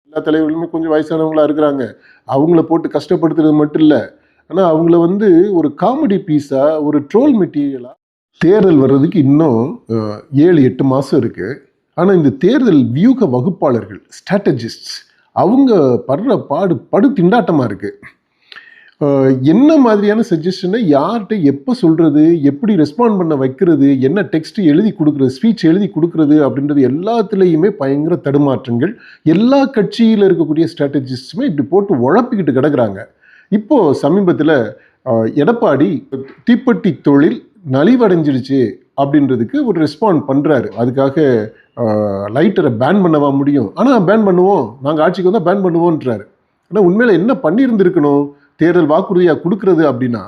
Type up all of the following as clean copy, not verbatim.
எல்லா தலைவர்களுமே கொஞ்சம் வயசானவங்களா இருக்கிறாங்க. அவங்கள போட்டு கஷ்டப்படுத்துறது மட்டும் இல்ல. ஆனா அவங்கள வந்து ஒரு காமெடி பீஸா, ஒரு ட்ரோல் மெட்டீரியலா தேர்தல் வர்றதுக்கு இன்னும் 7, 8 மாசம் இருக்கு. ஆனா இந்த தேர்தல் வியூக வகுப்பாளர்கள், ஸ்ட்ராட்டஜிஸ்ட்ஸ் அவங்க படுற பாடு படு திண்டாட்டமா இருக்கு. என்ன மாதிரியான சஜஷனை யார்கிட்ட எப்போ சொல்றது, எப்படி ரெஸ்பாண்ட் பண்ண வைக்கிறது, என்ன டெக்ஸ்ட் எழுதி கொடுக்குறது, ஸ்பீச் எழுதி கொடுக்குறது அப்படின்றது எல்லாத்துலேயுமே பயங்கர தடுமாற்றங்கள். எல்லா கட்சியில் இருக்கக்கூடிய ஸ்ட்ராட்டஜிஸ்டுமே இப்படி போட்டு உழப்பிக்கிட்டு கிடக்குறாங்க. இப்போ சமீபத்தில் எடப்பாடி தீப்பெட்டி தொழில் நலிவடைஞ்சிடுச்சு அப்படின்றதுக்கு ஒரு ரெஸ்பாண்ட் பண்றாரு. அதுக்காக லைட்டரை பேன் பண்ணவா முடியும்? ஆனால் பேன் பண்ணுவோம், நாங்கள் ஆட்சிக்கு வந்தால் பேன் பண்ணுவோன்றாரு. ஆனால் உண்மையில என்ன பண்ணியிருந்திருக்கணும்? தேர்தல் வாக்குறுதியா கொடுக்கிறது அப்படின்னா,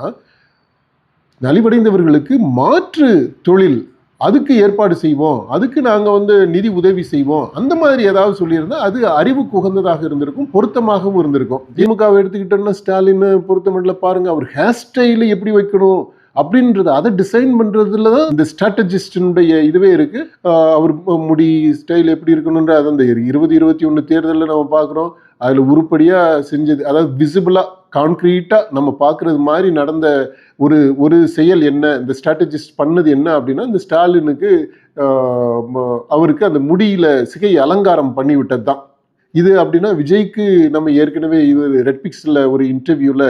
நலிவடைந்தவர்களுக்கு மாற்று தொழில் அதுக்கு ஏற்பாடு செய்வோம், அதுக்கு நாங்க வந்து நிதி உதவி செய்வோம், அந்த மாதிரி ஏதாவது சொல்லியிருந்தா அது அறிவுக்கு உகந்ததாக இருந்திருக்கும், பொருத்தமாகவும் இருந்திருக்கும். திமுகவை எடுத்துக்கிட்டோம்னா ஸ்டாலின் பொருத்தமட்டில் பாருங்க, அவர் ஹேர் ஸ்டைல எப்படி வைக்கணும் அப்படின்றது அதை டிசைன் பண்றதுல தான் இந்த ஸ்ட்ராட்டஜிஸ்டினுடைய இதுவே இருக்கு. அவர் முடி ஸ்டைல் எப்படி இருக்கணும்ன்ற அது அந்த 2021 தேர்தலில் நம்ம பார்க்குறோம். அதில் உருப்படியாக செஞ்சது, அதாவது விசிபிளாக கான்க்ரீட்டாக நம்ம பார்க்குறது மாதிரி நடந்த ஒரு செயல் என்ன, இந்த ஸ்ட்ராட்டஜிஸ்ட் பண்ணது என்ன அப்படின்னா, இந்த ஸ்டாலினுக்கு அவருக்கு அந்த முடியில சிகை அலங்காரம் பண்ணி விட்டது தான் இது. அப்படின்னா விஜய்க்கு நம்ம ஏற்கனவே இவர் ரெட்பிக்ஸில் ஒரு இன்டர்வியூவில்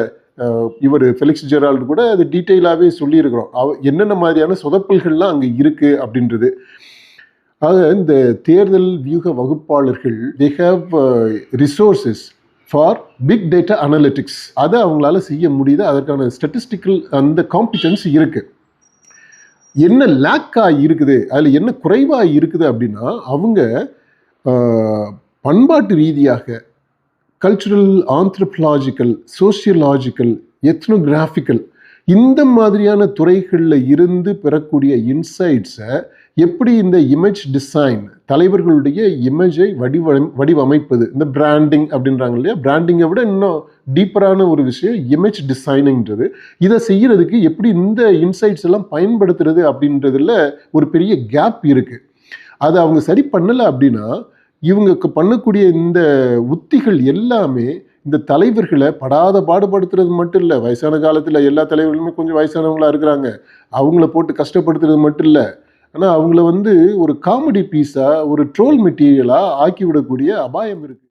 இவர் ஃபெலிக்ஸ் ஜெரால்டு கூட அது டீட்டெயிலாகவே சொல்லியிருக்கிறோம், என்னென்ன மாதிரியான சொதப்பல்கள்லாம் அங்கே இருக்குது அப்படின்றது. ஆக இந்த தேர்தல் வியூக வகுப்பாளர்கள் they have resources for big data analytics. அதை அவங்களால செய்ய முடியுது, அதற்கான ஸ்டாட்டிஸ்டிக்கல் அந்த காம்பிடன்ஸ் இருக்கு. என்ன லேக்காக இருக்குது, அதில் என்ன குறைவாக இருக்குது அப்படின்னா, அவங்க பண்பாட்டு ரீதியாக கல்ச்சுரல், ஆந்த்ரோபலாஜிக்கல், சோசியலாஜிக்கல், எத்னோகிராஃபிக்கல் இந்த மாதிரியான துறைகளில் இருந்து பெறக்கூடிய இன்சைட்ஸை எப்படி இந்த இமேஜ் டிசைன், தலைவர்களுடைய இமேஜை வடிவமைப்பது, இந்த பிராண்டிங் அப்படின்றாங்க இல்லையா, பிராண்டிங்கை விட இன்னும் டீப்பரான ஒரு விஷயம் இமேஜ் டிசைனிங்கிறது. இதை செய்யறதுக்கு எப்படி இந்த இன்சைட்ஸ் எல்லாம் பயன்படுத்துறது அப்படின்றதுல ஒரு பெரிய கேப் இருக்கு. அதை அவங்க சரி பண்ணலை அப்படின்னா, இவங்க பண்ணக்கூடிய இந்த உத்திகள் எல்லாமே இந்த தலைவர்களை படாத பாடுபடுத்துறது மட்டும் இல்லை, வயசான காலத்தில் எல்லா தலைவர்களுமே கொஞ்சம் வயசானவங்களா இருக்கிறாங்க, அவங்கள போட்டு கஷ்டப்படுத்துறது மட்டும் இல்லை, ஆனால் அவங்கள வந்து ஒரு காமெடி பீஸா, ஒரு ட்ரோல் மெட்டீரியலா ஆக்கி விடக்கூடிய அபாயம் இருக்கு.